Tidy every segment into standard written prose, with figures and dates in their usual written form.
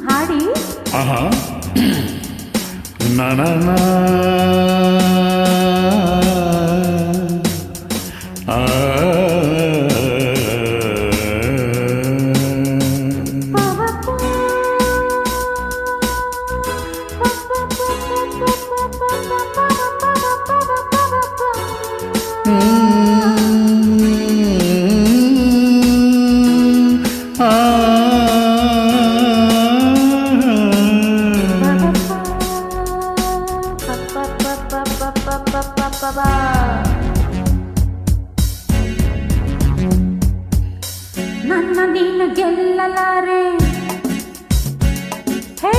ಹಾಡಿ ನನ್ನ ನೀನು ಗೆಲ್ಲಲಾರೆ, ಹೇ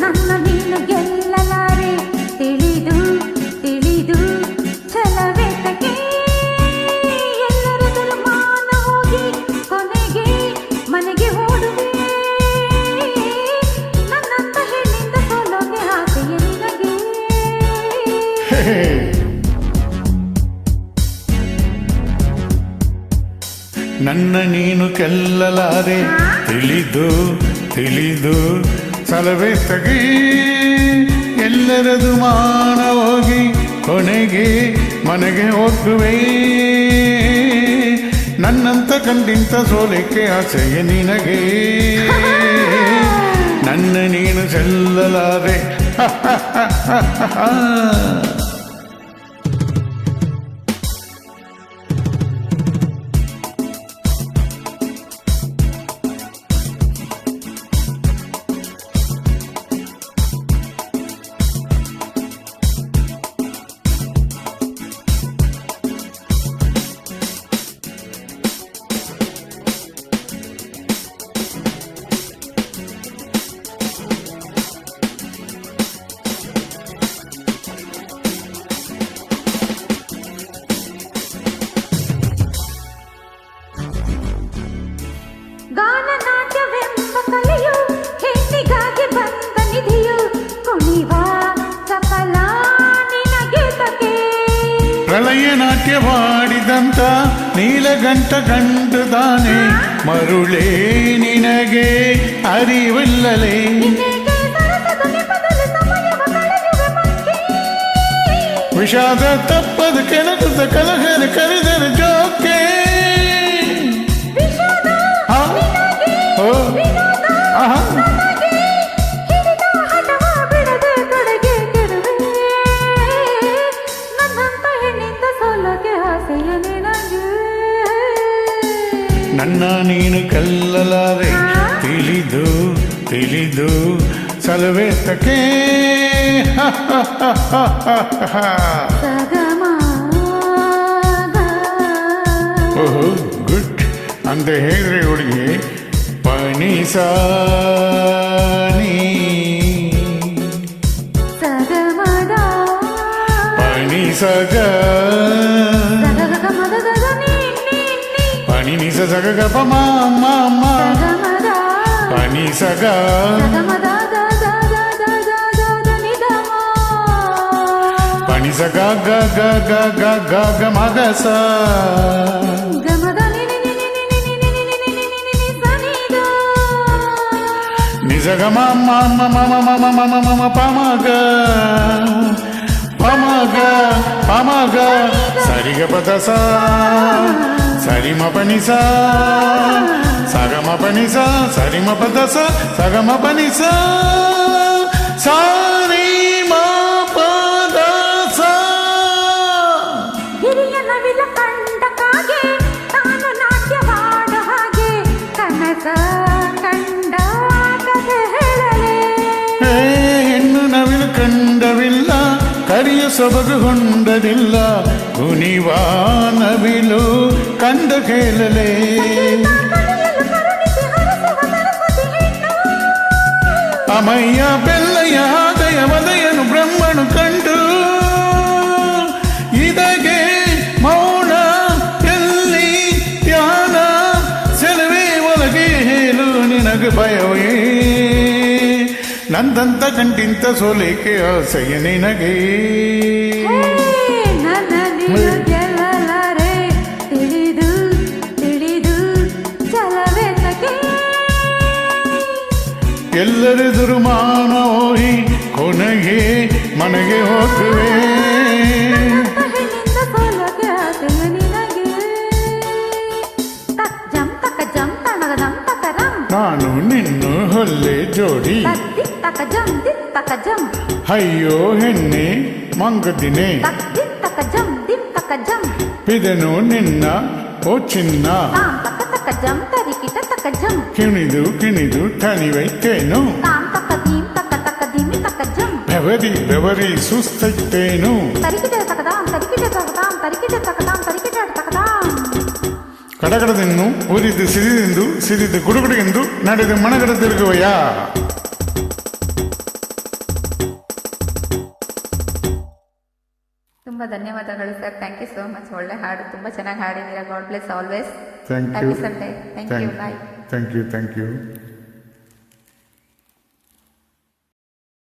ನನ್ನ ನೀನು ಗೆಲ್ಲಲಾರೆ, ತಿಳಿದು ತಿಳಿದು ಛಲವೆತಗೆ ಎಲ್ಲರ ಮಾನ ಹೋಗಿ ಕೊನೆಗೆ ಮನೆಗೆ ಓಡುವೆ. ನನ್ನಂತ ಹೆಣ್ಣಿಂದ ಸೋಲೋಕೆ ಆಸೆಯ ನಿನಗೆ. ನನ್ನ ನೀನು ಗೆಲ್ಲಲಾರೆ, ತಿಳಿದು ತಿಳಿದು ಸಲವೇ ತಗಿ ಎಲ್ಲರದು ಮಾನ ಹೋಗಿ ಕೊನೆಗೆ ಮನೆಗೆ ಹೋಗುವೆ. ನನ್ನಂತ ಕಂಡಿಂತ ಸೋಲಿಕೆ ಆಸೆಯ ನಿನಗೆ. ನನ್ನ ನೀನು ಗೆಲ್ಲಲಾರೆ. ಗಾನನಾಟ್ಯವೆಂಬ ಕಲೆಯು ಹೆಣ್ಣಿಗಾಗಿ ಬಂದ ನಿಧಿಯು, ಕುಣಿವ ಸಫಲ ನಿನಗೆ ತಕೆ. ಪ್ರಳಯ ನಾಟ್ಯವಾಡಿದಂತ ನೀಲಗಂಟ ಕಂಡುದಾನೆ, ಮರುಳೇ ನಿನಗೆ ಅರಿವಿಲ್ಲಲೇ. ವಿಷಾದ ತಪ್ಪದ ಕೆಳದ ಕಲಹರ ಕರೆದರ ಜೋಕೆ. ನನ್ನ ನೀನು ಗೆಲ್ಲಲಾರೆ, ತಿಳಿದು ತಿಳಿದು ಸಲವೇ ತಕೆ. ಓಹೋ ಗುಡ್ ಅಂತ ಹೇಳ್ರಿ ಹುಡುಗಿ. ಪನಿಸಾನಿ ಪನಿಸಗ ಪನಿ ನಿಸ ಸಗ ಗಪ ಮಾಮ ಪನಿ ಸಗ ಪನಿ ಸಗ ಗ ಗ ಗ ಗ ಗ ಗ ಮಗ ಸ ನಿಜಗ ಮಮ ಮಮ ಮಮ ಮಮ ಮಮ ಪಮಗ ಪಮಗ ಪಮಗ ಸರಿಗ ಪದಸ ಸರಿಮ ಪನಿಸ ಸಗಮ ಪನಿಸ ಸರಿಮ ಪದಸ ಸಗಮ ಪನಿಸ ಸಾರಿಮ ಪದಸ. ಹಿರಿಯ ನವಿಲ ಕಂಡ ಕಾಗೆ ತಾನು ನಾಟ್ಯವಾಡ ಹಾಗೆ ಕನಸ ಕಂಡ ಕಥೆ ಹೇಳಲೇ. ಹೆಣ್ಣು ನವಿಲು ಕಂಡವಿಲ್ಲ, ಕರಿಯ ಸೊಬಗು ಹೊಂದದಿಲ್ಲ, ಕುಣಿವ ನವಿಲು ಕಂಡ ಕೇಳಲೇ. ಅಮಯ್ಯ ಬೆಲ್ಲಯ್ಯ ಆದಯ ವದಯನು ಬ್ರಹ್ಮನು ಕಂಡು, ಇದಗೆ ಮೌನ ಎಲ್ಲಿ ಧ್ಯಾನ ಸೆಲವೇ ಒಳಗೆ ಹೇಳು ನಿನಗೆ ಭಯವೇ. ನಂದಂತ ಕಂಡಿಂತ ಸೋಲಿಕೆ ಆಸೆಯ ನಿನಗೆ. ಗೆಲ್ಲಲಾರೆ ತಿಳಿದು ತಿಳಿದು ಛಲವೆನ್ನಕೆ ಎಲ್ಲರೆದುರು ಮಾನೋಹಿ ಕೊನೆಗೆ ಮನೆಗೆ ಹೋಗುವೆ ಹೆಣ್ಣಿಂದ ಸೋಲಕ್ಕೆ ಆಸೆಯ ನಿನಗೆ ತಕ್ ಜಂ ತಕ ಜಂ ತಣಗದಂ ತಕರಂ ನಾನು ನಿನ್ನ ಹೊಲ್ಲೆ ಜೋಡಿ ತದ್ದಿ ತಕ ಜಂ ದಿತ್ ತಕ ಜಂ ಅಯ್ಯೋ ಹೆಣ್ಣೆ ಮಂಗದಿನೇ ತಕ್ ದಿತ್ ತಕ ಜಂ ದಿತ್ ತಕ ಜಂ ಪಿದನು ನಿನ್ನ ಓ ಚಿನ್ನ ತಾಂ ತಕ ತಕ ಜಂ ತರಿಕಿಟ ತಕ ಜಂ ಕಿಣಿದು ಕಿಣಿದು ತಣಿವೈತೇನು ತಾಂ ತಕ ದೀಂ ತಕ ತಕ ದೀಮಿ ತಕ ಜಂ ಬೆವರಿ ಸುಸ್ತೈತೇನು ತರಿಕಿಟ ತಕದಾಂ ತರಿಕಿಟ ತಕದಾಂ ತರಿಕಿಟ ತಕದಾಂ ತರಿಕಿಟ ತಕದಾಂ ಕಡಗಡದೆನ್ನು ಉರಿದು ಸಿರಿದು ಗುಡುಗುಡುಗೆಂದು ನಡೆದು ಮಣಗಡ ತಿರುಗುವಯ್ಯ. ತುಂಬ ಧನ್ಯವಾದಗಳು sir. Thank you so much. ಒಳ್ಳೆ ಹಾಡು ತುಂಬ ಚೆನ್ನಾಗಿ ಹಾಡಿದ್ದೀರಾ. God bless always. Thank you happy Sunday. Thank you. Bye. Thank you